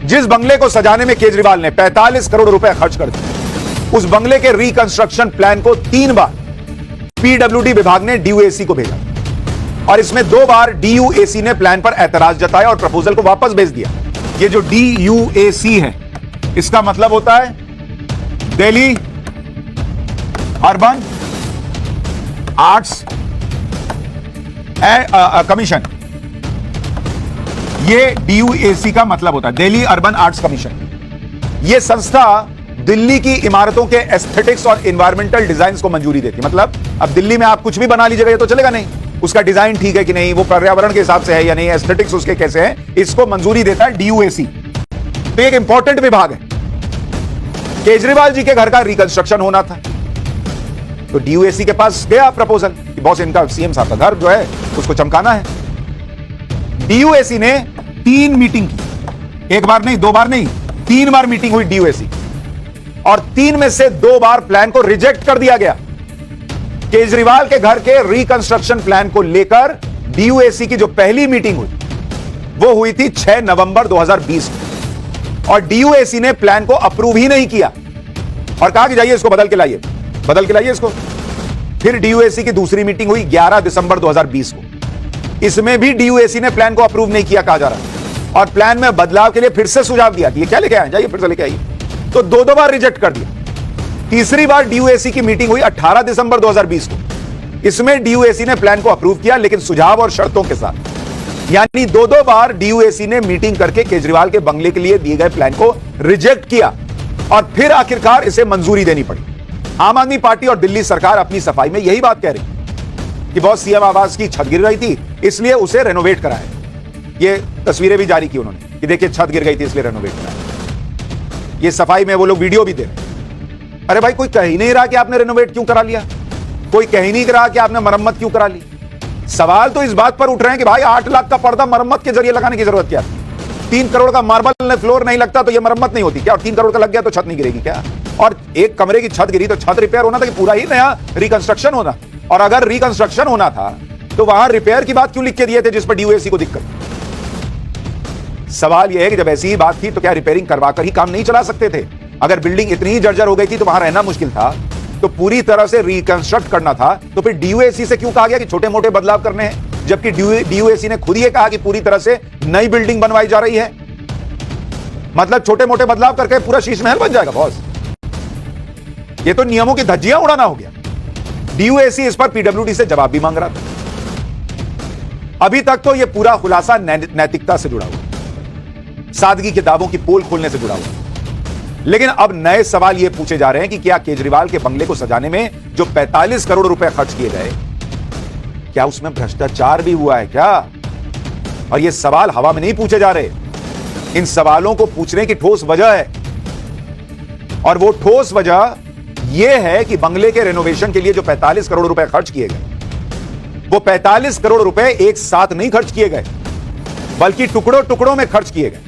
जिस बंगले को सजाने में केजरीवाल ने 45 करोड़ रुपए खर्च कर दिए, उस बंगले के रिकंस्ट्रक्शन प्लान को 3 बार पीडब्ल्यूडी विभाग ने डीयूएसी को भेजा और इसमें 2 बार डीयूएसी ने प्लान पर ऐतराज जताया और प्रपोजल को वापस भेज दिया। ये जो डीयूएसी है, इसका मतलब होता है दिल्ली अर्बन आर्ट्स कमीशन। ये डीयूएसी का मतलब होता है दिल्ली अर्बन आर्ट्स कमीशन। ये संस्था दिल्ली की इमारतों के एस्थेटिक्स और एनवायरमेंटल डिजाइन को मंजूरी देती है। मतलब अब दिल्ली में आप कुछ भी बना लीजिएगा, ये तो चलेगा नहीं, उसका डिजाइन ठीक है कि नहीं, वो पर्यावरण के हिसाब से है या नहीं, एस्थेटिक्स उसके कैसे हैं, इसको मंजूरी देता है डीयूएसी। तो एक इंपॉर्टेंट विभाग है। केजरीवाल जी के घर का रिकंस्ट्रक्शन होना था, तो डीयूएसी के पास गया प्रपोजल कि बॉस, इनका सीएम साहब का घर जो है उसको चमकाना है। डीयूएसी ने 3 मीटिंग की, 1 बार नहीं, 2 बार नहीं, 3 बार मीटिंग हुई डीयूएसी, और 3 में से 2 बार प्लान को रिजेक्ट कर दिया गया। केजरीवाल के घर के रिकंस्ट्रक्शन प्लान को लेकर डीयूएसी की जो पहली मीटिंग हुई वो हुई थी 6 नवंबर 2020 को, और डीयूएसी ने प्लान को अप्रूव ही नहीं किया और कहा कि जाइए इसको बदल के लाइए इसको। फिर डीयूएसी की दूसरी मीटिंग हुई 11 दिसंबर 2020 को, इसमें भी डीयूएसी ने प्लान को अप्रूव नहीं किया कहा जा रहा है, और प्लान में बदलाव के लिए फिर से सुझाव दिया कि ये क्या लेके आए, जाइए फिर से लेके आइए, तो 2 बार रिजेक्ट कर दिया। तीसरी बार डीयूएसी की मीटिंग हुई 18 दिसंबर 2020 को, इसमें डीयूएसी ने प्लान को अप्रूव किया, लेकिन सुझाव और शर्तों के साथ। यानी 2 बार डीयूएसी ने मीटिंग करके केजरीवाल के बंगले के लिए दिए गए प्लान को रिजेक्ट किया, और फिर आखिरकार इसे मंजूरी देनी पड़ी। आम आदमी पार्टी और दिल्ली सरकार अपनी सफाई में यही बात कह रही कि बहुत सीएम आवास की छत गिर रही थी, इसलिए उसे रेनोवेट कराया। ये तस्वीरें भी जारी की उन्होंने कि देखिए छत गिर गई थी इसलिए रेनोवेट कराया। ये सफाई में वो लोग वीडियो भी दे रहे। अरे भाई, कोई कह ही नहीं रहा कि आपने रेनोवेट क्यों करा लिया, कोई कह ही नहीं रहा कि आपने मरम्मत क्यों करा ली। सवाल तो इस बात पर उठ रहे हैं कि भाई 8 लाख का पर्दा मरम्मत के जरिए लगाने की जरूरत क्या थी? 3 करोड़ का मार्बल फ्लोर नहीं लगता तो यह मरम्मत नहीं होती क्या? और 3 करोड़ का लग गया तो छत नहीं गिरेगी क्या? और एक कमरे की छत गिरी तो छत रिपेयर होना था कि पूरा ही नया रिकंस्ट्रक्शन होना? और अगर रिकंस्ट्रक्शन होना था तो वहां रिपेयर की बात क्यों लिख के दिए थे जिस पर डीयूएसी को दिक्कत? सवाल यह है कि जब ऐसी ही बात थी तो क्या रिपेयरिंग करवाकर ही काम नहीं चला सकते थे? अगर बिल्डिंग इतनी ही जर्जर हो गई थी तो वहां रहना मुश्किल था, तो पूरी तरह से रिकंस्ट्रक्ट करना था, तो फिर डीयूएसी से क्यों कहा गया कि छोटे मोटे बदलाव करने हैं, जबकि डीयूएसी ने खुद ही कहा कि पूरी तरह से नई बिल्डिंग बनवाई जा रही है? मतलब छोटे मोटे बदलाव करके पूरा शीश महल बन जाएगा बॉस? ये तो नियमों की धज्जियां उड़ाना हो गया। डीयूएसी इस पर पीडब्ल्यूडी से जवाब भी मांग रहा था। अभी तक तो यह पूरा खुलासा नैतिकता से जुड़ा हुआ, सादगी के दावों की पोल खोलने से जुड़ा हुआ, लेकिन अब नए सवाल यह पूछे जा रहे हैं कि क्या केजरीवाल के बंगले को सजाने में जो 45 करोड़ रुपए खर्च किए गए, क्या उसमें भ्रष्टाचार भी हुआ है क्या? और ये सवाल हवा में नहीं पूछे जा रहे, इन सवालों को पूछने की ठोस वजह है, और वो ठोस वजह यह है कि बंगले के रेनोवेशन के लिए जो 45 करोड़ रुपए खर्च किए गए, वो 45 करोड़ रुपए एक साथ नहीं खर्च किए गए, बल्कि टुकड़ों टुकड़ों में खर्च किए गए।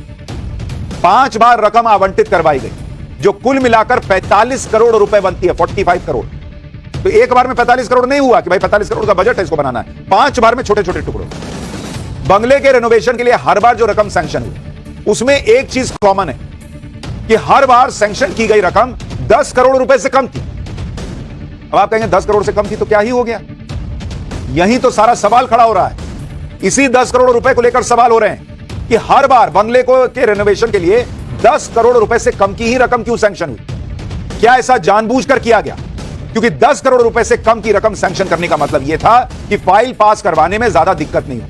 5 बार रकम आवंटित करवाई गई, जो कुल मिलाकर 45 करोड़ रुपए बनती है, 45 करोड़। तो एक बार में 45 करोड़ नहीं हुआ कि भाई 45 करोड़ का बजट है इसको बनाना है, 5 बार में छोटे छोटे टुकड़ों। बंगले के रेनोवेशन के लिए हर बार जो रकम सैंक्शन हुई, उसमें एक चीज कॉमन है कि हर बार सैंक्शन की गई रकम 10 करोड़ रुपए से कम थी। अब आप कहेंगे 10 करोड़ से कम थी तो क्या ही हो गया? यही तो सारा सवाल खड़ा हो रहा है। इसी 10 करोड़ रुपए को लेकर सवाल हो रहे हैं कि हर बार बंगले को के रेनोवेशन के लिए 10 करोड़ रुपए से कम की ही रकम क्यों सैंक्शन हुई? क्या ऐसा जानबूझकर किया गया? क्योंकि 10 करोड़ रुपए से कम की रकम सैंक्शन करने का मतलब यह था कि फाइल पास करवाने में ज्यादा दिक्कत नहीं हो।